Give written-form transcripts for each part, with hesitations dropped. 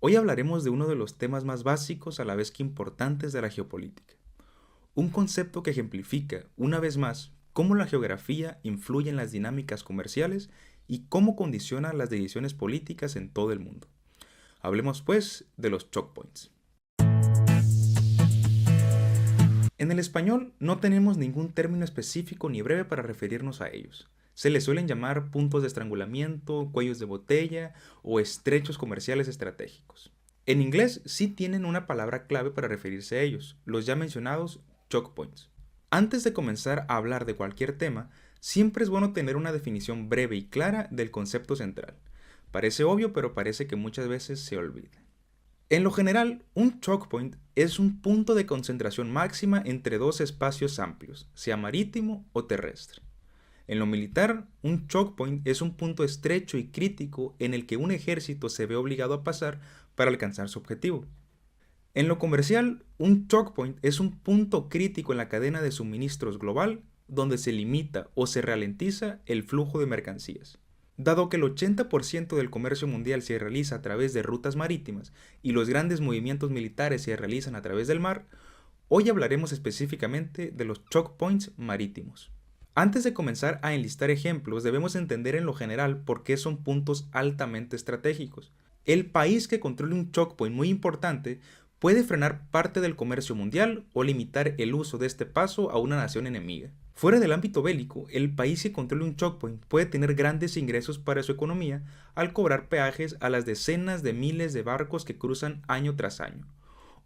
Hoy hablaremos de uno de los temas más básicos a la vez que importantes de la geopolítica. Un concepto que ejemplifica, una vez más, cómo la geografía influye en las dinámicas comerciales y cómo condiciona las decisiones políticas en todo el mundo. Hablemos pues de los choke points. En el español no tenemos ningún término específico ni breve para referirnos a ellos. Se les suelen llamar puntos de estrangulamiento, cuellos de botella o estrechos comerciales estratégicos. En inglés sí tienen una palabra clave para referirse a ellos, los ya mencionados choke points. Antes de comenzar a hablar de cualquier tema, siempre es bueno tener una definición breve y clara del concepto central. Parece obvio, pero parece que muchas veces se olvida. En lo general, un choke point es un punto de concentración máxima entre dos espacios amplios, sea marítimo o terrestre. En lo militar, un choke point es un punto estrecho y crítico en el que un ejército se ve obligado a pasar para alcanzar su objetivo. En lo comercial, un choke point es un punto crítico en la cadena de suministros global donde se limita o se ralentiza el flujo de mercancías. Dado que el 80% del comercio mundial se realiza a través de rutas marítimas y los grandes movimientos militares se realizan a través del mar, hoy hablaremos específicamente de los choke points marítimos. Antes de comenzar a enlistar ejemplos, debemos entender en lo general por qué son puntos altamente estratégicos. El país que controle un choke point muy importante puede frenar parte del comercio mundial o limitar el uso de este paso a una nación enemiga. Fuera del ámbito bélico, el país que controle un choke point puede tener grandes ingresos para su economía al cobrar peajes a las decenas de miles de barcos que cruzan año tras año.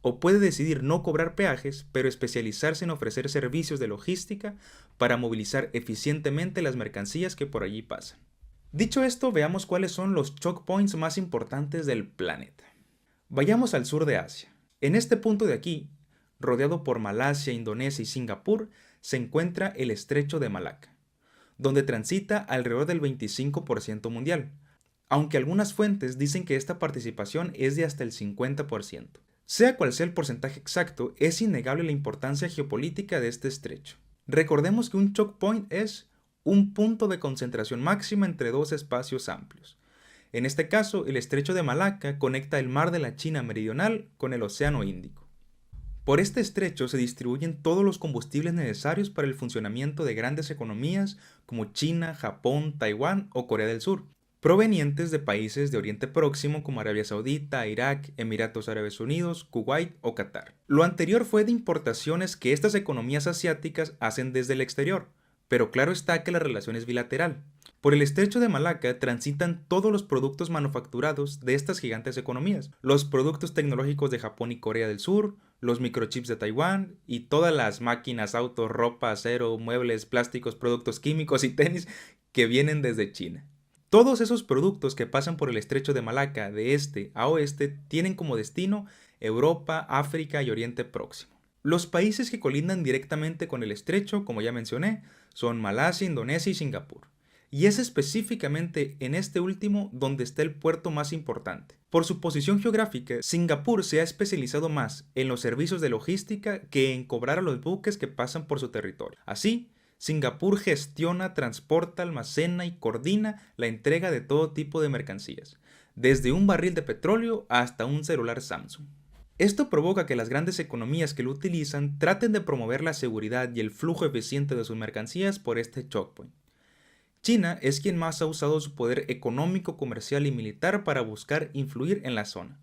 O puede decidir no cobrar peajes, pero especializarse en ofrecer servicios de logística para movilizar eficientemente las mercancías que por allí pasan. Dicho esto, veamos cuáles son los choke points más importantes del planeta. Vayamos al sur de Asia. En este punto de aquí, rodeado por Malasia, Indonesia y Singapur, se encuentra el Estrecho de Malaca, donde transita alrededor del 25% mundial, aunque algunas fuentes dicen que esta participación es de hasta el 50%. Sea cual sea el porcentaje exacto, es innegable la importancia geopolítica de este estrecho. Recordemos que un choke point es un punto de concentración máxima entre dos espacios amplios. En este caso, el estrecho de Malaca conecta el mar de la China meridional con el Océano Índico. Por este estrecho se distribuyen todos los combustibles necesarios para el funcionamiento de grandes economías como China, Japón, Taiwán o Corea del Sur, provenientes de países de Oriente Próximo como Arabia Saudita, Irak, Emiratos Árabes Unidos, Kuwait o Qatar. Lo anterior fue de importaciones que estas economías asiáticas hacen desde el exterior, pero claro está que la relación es bilateral. Por el estrecho de Malaca transitan todos los productos manufacturados de estas gigantes economías, los productos tecnológicos de Japón y Corea del Sur, los microchips de Taiwán y todas las máquinas, autos, ropa, acero, muebles, plásticos, productos químicos y tenis que vienen desde China. Todos esos productos que pasan por el estrecho de Malaca de este a oeste tienen como destino Europa, África y Oriente Próximo. Los países que colindan directamente con el estrecho, como ya mencioné, son Malasia, Indonesia y Singapur. Y es específicamente en este último donde está el puerto más importante. Por su posición geográfica, Singapur se ha especializado más en los servicios de logística que en cobrar a los buques que pasan por su territorio. Así, Singapur gestiona, transporta, almacena y coordina la entrega de todo tipo de mercancías, desde un barril de petróleo hasta un celular Samsung. Esto provoca que las grandes economías que lo utilizan traten de promover la seguridad y el flujo eficiente de sus mercancías por este choke point. China es quien más ha usado su poder económico, comercial y militar para buscar influir en la zona,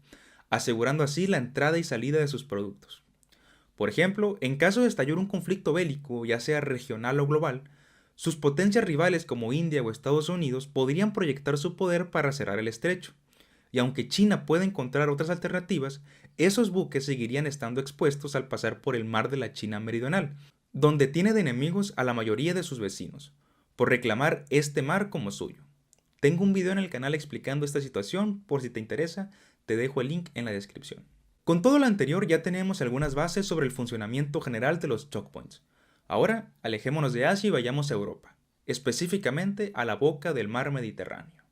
asegurando así la entrada y salida de sus productos. Por ejemplo, en caso de estallar un conflicto bélico, ya sea regional o global, sus potencias rivales como India o Estados Unidos podrían proyectar su poder para cerrar el estrecho. Y aunque China pueda encontrar otras alternativas, esos buques seguirían estando expuestos al pasar por el mar de la China meridional, donde tiene de enemigos a la mayoría de sus vecinos, por reclamar este mar como suyo. Tengo un video en el canal explicando esta situación, por si te interesa, te dejo el link en la descripción. Con todo lo anterior ya tenemos algunas bases sobre el funcionamiento general de los choke points. Ahora, alejémonos de Asia y vayamos a Europa, específicamente a la boca del mar Mediterráneo.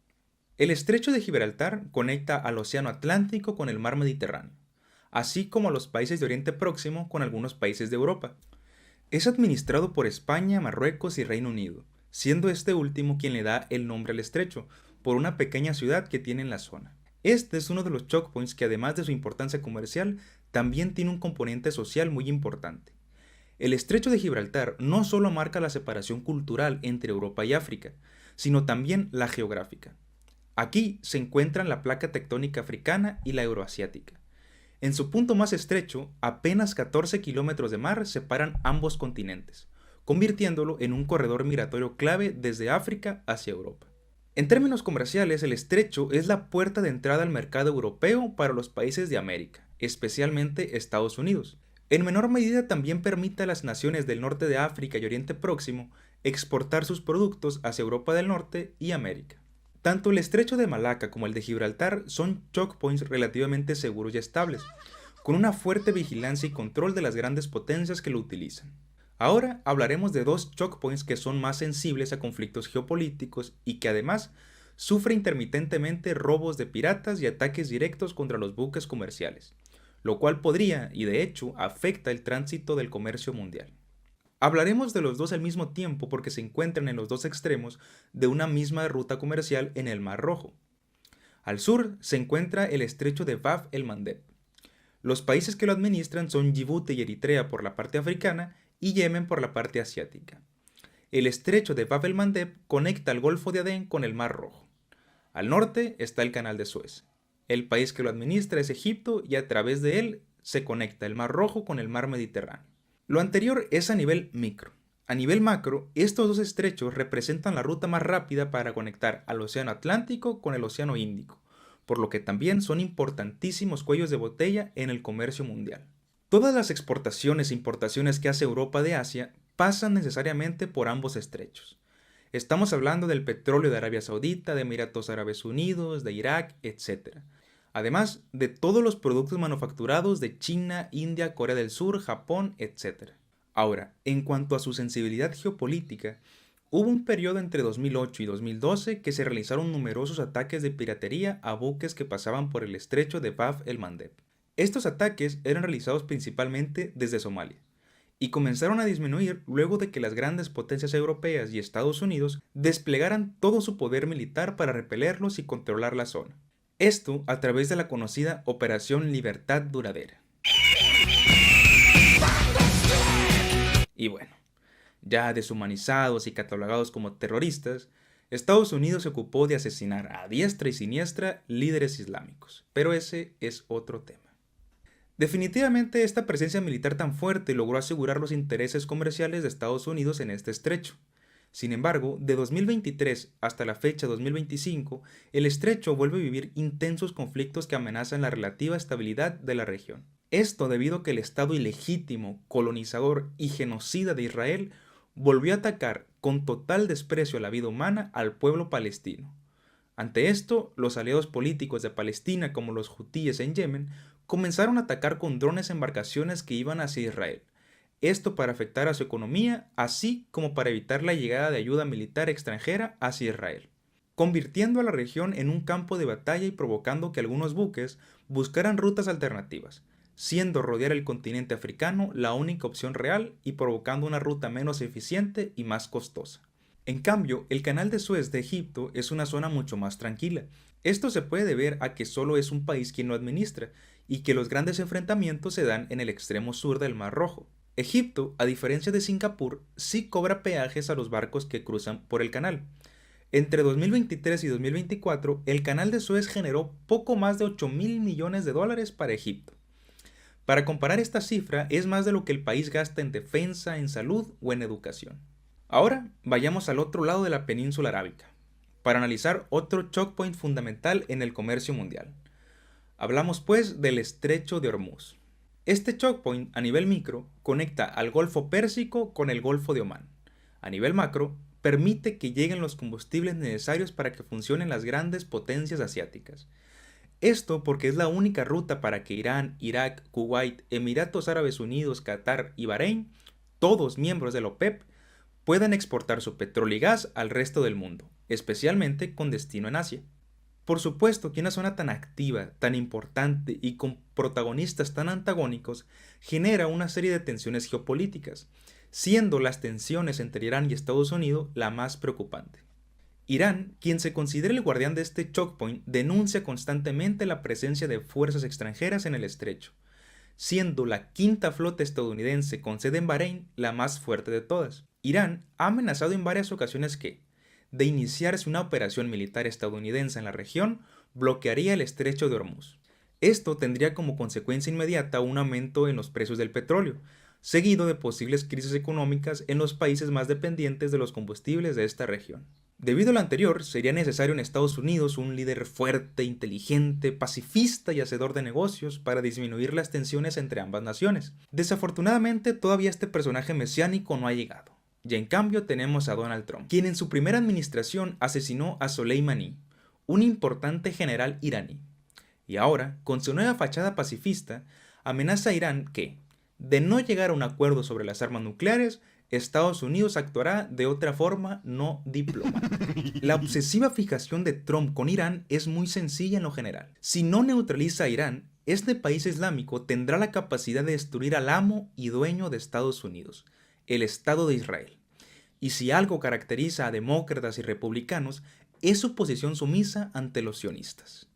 El estrecho de Gibraltar conecta al Océano Atlántico con el mar Mediterráneo, así como a los países de Oriente Próximo con algunos países de Europa. Es administrado por España, Marruecos y Reino Unido, siendo este último quien le da el nombre al estrecho, por una pequeña ciudad que tiene en la zona. Este es uno de los choke points que, además de su importancia comercial, también tiene un componente social muy importante. El estrecho de Gibraltar no solo marca la separación cultural entre Europa y África, sino también la geográfica. Aquí se encuentran la placa tectónica africana y la euroasiática. En su punto más estrecho, apenas 14 kilómetros de mar separan ambos continentes, convirtiéndolo en un corredor migratorio clave desde África hacia Europa. En términos comerciales, el estrecho es la puerta de entrada al mercado europeo para los países de América, especialmente Estados Unidos. En menor medida también permite a las naciones del norte de África y Oriente Próximo exportar sus productos hacia Europa del Norte y América. Tanto el estrecho de Malaca como el de Gibraltar son choke points relativamente seguros y estables, con una fuerte vigilancia y control de las grandes potencias que lo utilizan. Ahora hablaremos de dos choke points que son más sensibles a conflictos geopolíticos y que además sufren intermitentemente robos de piratas y ataques directos contra los buques comerciales, lo cual podría, y de hecho, afecta el tránsito del comercio mundial. Hablaremos de los dos al mismo tiempo porque se encuentran en los dos extremos de una misma ruta comercial en el Mar Rojo. Al sur se encuentra el estrecho de Bab el-Mandeb. Los países que lo administran son Djibouti y Eritrea por la parte africana y Yemen por la parte asiática. El estrecho de Bab el-Mandeb conecta el Golfo de Adén con el Mar Rojo. Al norte está el Canal de Suez. El país que lo administra es Egipto y a través de él se conecta el Mar Rojo con el Mar Mediterráneo. Lo anterior es a nivel micro. A nivel macro, estos dos estrechos representan la ruta más rápida para conectar al Océano Atlántico con el Océano Índico, por lo que también son importantísimos cuellos de botella en el comercio mundial. Todas las exportaciones e importaciones que hace Europa de Asia pasan necesariamente por ambos estrechos. Estamos hablando del petróleo de Arabia Saudita, de Emiratos Árabes Unidos, de Irak, etc. Además de todos los productos manufacturados de China, India, Corea del Sur, Japón, etc. Ahora, en cuanto a su sensibilidad geopolítica, hubo un periodo entre 2008 y 2012 que se realizaron numerosos ataques de piratería a buques que pasaban por el estrecho de Bab el-Mandeb. Estos ataques eran realizados principalmente desde Somalia y comenzaron a disminuir luego de que las grandes potencias europeas y Estados Unidos desplegaran todo su poder militar para repelerlos y controlar la zona. Esto a través de la conocida Operación Libertad Duradera. Y bueno, ya deshumanizados y catalogados como terroristas, Estados Unidos se ocupó de asesinar a diestra y siniestra líderes islámicos, pero ese es otro tema. Definitivamente esta presencia militar tan fuerte logró asegurar los intereses comerciales de Estados Unidos en este estrecho. Sin embargo, de 2023 hasta la fecha 2025, el estrecho vuelve a vivir intensos conflictos que amenazan la relativa estabilidad de la región. Esto debido a que el Estado ilegítimo, colonizador y genocida de Israel volvió a atacar con total desprecio a la vida humana al pueblo palestino. Ante esto, los aliados políticos de Palestina como los hutíes en Yemen comenzaron a atacar con drones embarcaciones que iban hacia Israel. Esto para afectar a su economía, así como para evitar la llegada de ayuda militar extranjera hacia Israel, convirtiendo a la región en un campo de batalla y provocando que algunos buques buscaran rutas alternativas, siendo rodear el continente africano la única opción real y provocando una ruta menos eficiente y más costosa. En cambio, el Canal de Suez de Egipto es una zona mucho más tranquila. Esto se puede deber a que solo es un país quien lo administra y que los grandes enfrentamientos se dan en el extremo sur del Mar Rojo. Egipto, a diferencia de Singapur, sí cobra peajes a los barcos que cruzan por el canal. Entre 2023 y 2024, el Canal de Suez generó poco más de 8.000 millones de dólares para Egipto. Para comparar esta cifra, es más de lo que el país gasta en defensa, en salud o en educación. Ahora, vayamos al otro lado de la península arábica, para analizar otro choke point fundamental en el comercio mundial. Hablamos pues del Estrecho de Hormuz. Este choke point a nivel micro conecta al Golfo Pérsico con el Golfo de Omán. A nivel macro, permite que lleguen los combustibles necesarios para que funcionen las grandes potencias asiáticas. Esto porque es la única ruta para que Irán, Irak, Kuwait, Emiratos Árabes Unidos, Qatar y Bahrein, todos miembros de la OPEP, puedan exportar su petróleo y gas al resto del mundo, especialmente con destino en Asia. Por supuesto que una zona tan activa, tan importante y con protagonistas tan antagónicos genera una serie de tensiones geopolíticas, siendo las tensiones entre Irán y Estados Unidos la más preocupante. Irán, quien se considera el guardián de este choke point, denuncia constantemente la presencia de fuerzas extranjeras en el estrecho, siendo la quinta flota estadounidense con sede en Bahrein la más fuerte de todas. Irán ha amenazado en varias ocasiones que, de iniciarse una operación militar estadounidense en la región, bloquearía el estrecho de Hormuz. Esto tendría como consecuencia inmediata un aumento en los precios del petróleo, seguido de posibles crisis económicas en los países más dependientes de los combustibles de esta región. Debido a lo anterior, sería necesario en Estados Unidos un líder fuerte, inteligente, pacifista y hacedor de negocios para disminuir las tensiones entre ambas naciones. Desafortunadamente, todavía este personaje mesiánico no ha llegado. Y en cambio tenemos a Donald Trump, quien en su primera administración asesinó a Soleimani, un importante general iraní. Y ahora, con su nueva fachada pacifista, amenaza a Irán que, de no llegar a un acuerdo sobre las armas nucleares, Estados Unidos actuará de otra forma no diplomática. La obsesiva fijación de Trump con Irán es muy sencilla en lo general. Si no neutraliza a Irán, este país islámico tendrá la capacidad de destruir al amo y dueño de Estados Unidos, el Estado de Israel. Y si algo caracteriza a demócratas y republicanos, es su posición sumisa ante los sionistas.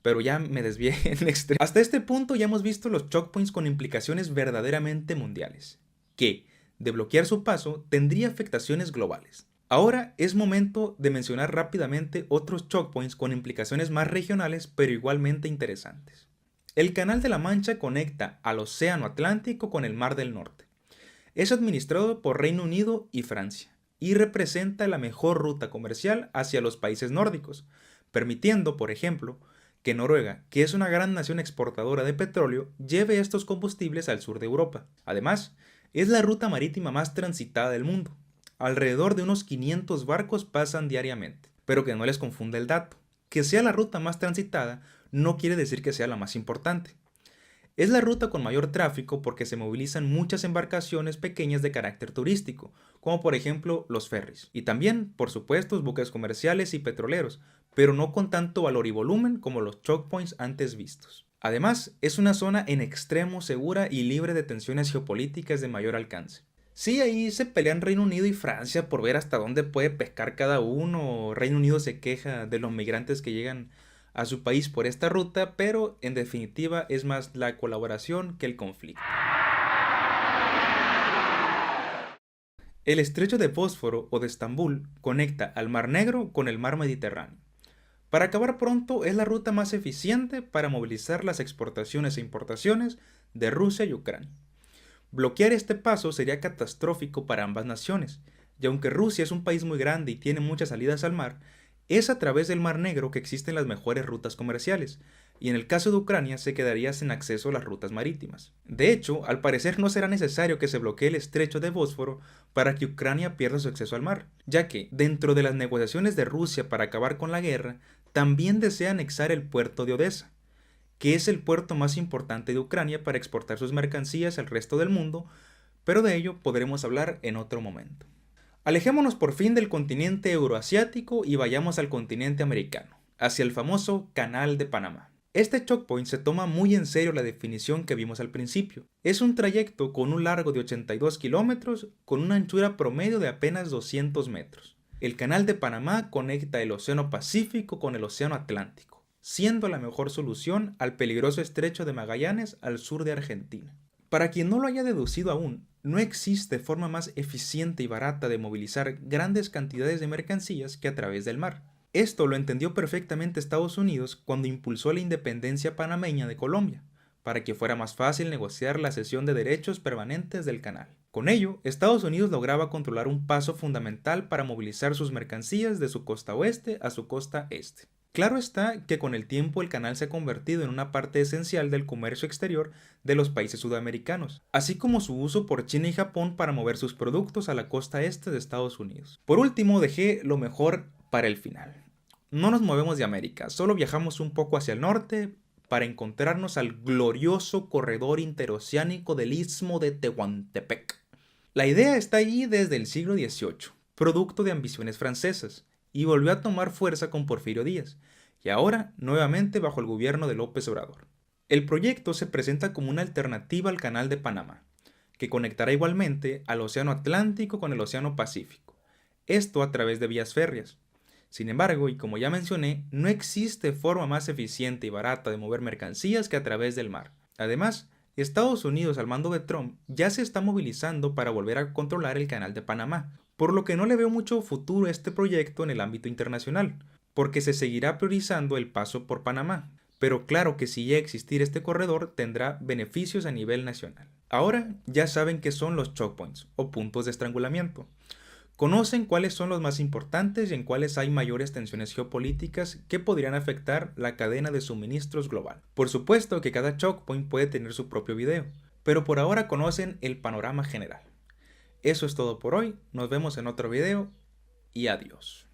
Pero ya me desvié en extremo. Hasta este punto ya hemos visto los choke points con implicaciones verdaderamente mundiales, que, de bloquear su paso, tendría afectaciones globales. Ahora es momento de mencionar rápidamente otros choke points con implicaciones más regionales pero igualmente interesantes. El Canal de la Mancha conecta al Océano Atlántico con el Mar del Norte. Es administrado por Reino Unido y Francia y representa la mejor ruta comercial hacia los países nórdicos, permitiendo, por ejemplo, que Noruega, que es una gran nación exportadora de petróleo, lleve estos combustibles al sur de Europa. Además, es la ruta marítima más transitada del mundo. Alrededor de unos 500 barcos pasan diariamente. Pero que no les confunda el dato. Que sea la ruta más transitada no quiere decir que sea la más importante. Es la ruta con mayor tráfico porque se movilizan muchas embarcaciones pequeñas de carácter turístico, como por ejemplo los ferries. Y también, por supuesto, buques comerciales y petroleros, pero no con tanto valor y volumen como los choke points antes vistos. Además, es una zona en extremo segura y libre de tensiones geopolíticas de mayor alcance. Sí, ahí se pelean Reino Unido y Francia por ver hasta dónde puede pescar cada uno. Reino Unido se queja de los migrantes que llegan a su país por esta ruta, pero en definitiva es más la colaboración que el conflicto. El estrecho de Bósforo o de Estambul conecta al Mar Negro con el Mar Mediterráneo. Para acabar pronto, es la ruta más eficiente para movilizar las exportaciones e importaciones de Rusia y Ucrania. Bloquear este paso sería catastrófico para ambas naciones, y aunque Rusia es un país muy grande y tiene muchas salidas al mar, es a través del Mar Negro que existen las mejores rutas comerciales, y en el caso de Ucrania se quedaría sin acceso a las rutas marítimas. De hecho, al parecer no será necesario que se bloquee el estrecho de Bósforo para que Ucrania pierda su acceso al mar, ya que, dentro de las negociaciones de Rusia para acabar con la guerra, también desea anexar el puerto de Odesa, que es el puerto más importante de Ucrania para exportar sus mercancías al resto del mundo, pero de ello podremos hablar en otro momento. Alejémonos por fin del continente euroasiático y vayamos al continente americano, hacia el famoso Canal de Panamá. Este choke point se toma muy en serio la definición que vimos al principio. Es un trayecto con un largo de 82 kilómetros con una anchura promedio de apenas 200 metros. El Canal de Panamá conecta el Océano Pacífico con el Océano Atlántico, siendo la mejor solución al peligroso estrecho de Magallanes al sur de Argentina. Para quien no lo haya deducido aún, no existe forma más eficiente y barata de movilizar grandes cantidades de mercancías que a través del mar. Esto lo entendió perfectamente Estados Unidos cuando impulsó la independencia panameña de Colombia, para que fuera más fácil negociar la cesión de derechos permanentes del canal. Con ello, Estados Unidos lograba controlar un paso fundamental para movilizar sus mercancías de su costa oeste a su costa este. Claro está que con el tiempo el canal se ha convertido en una parte esencial del comercio exterior de los países sudamericanos, así como su uso por China y Japón para mover sus productos a la costa este de Estados Unidos. Por último, dejé lo mejor para el final. No nos movemos de América, solo viajamos un poco hacia el norte para encontrarnos al glorioso corredor interoceánico del Istmo de Tehuantepec. La idea está allí desde el siglo XVIII, producto de ambiciones francesas, y volvió a tomar fuerza con Porfirio Díaz, y ahora nuevamente bajo el gobierno de López Obrador. El proyecto se presenta como una alternativa al Canal de Panamá, que conectará igualmente al Océano Atlántico con el Océano Pacífico. esto a través de vías férreas. Sin embargo, y como ya mencioné, no existe forma más eficiente y barata de mover mercancías que a través del mar. Además, Estados Unidos al mando de Trump ya se está movilizando para volver a controlar el canal de Panamá, por lo que no le veo mucho futuro a este proyecto en el ámbito internacional, porque se seguirá priorizando el paso por Panamá. Pero claro que si llega a existir este corredor tendrá beneficios a nivel nacional. Ahora ya saben qué son los choke points o puntos de estrangulamiento. Conocen cuáles son los más importantes y en cuáles hay mayores tensiones geopolíticas que podrían afectar la cadena de suministros global. Por supuesto que cada choke point puede tener su propio video, pero por ahora conocen el panorama general. Eso es todo por hoy, nos vemos en otro video y adiós.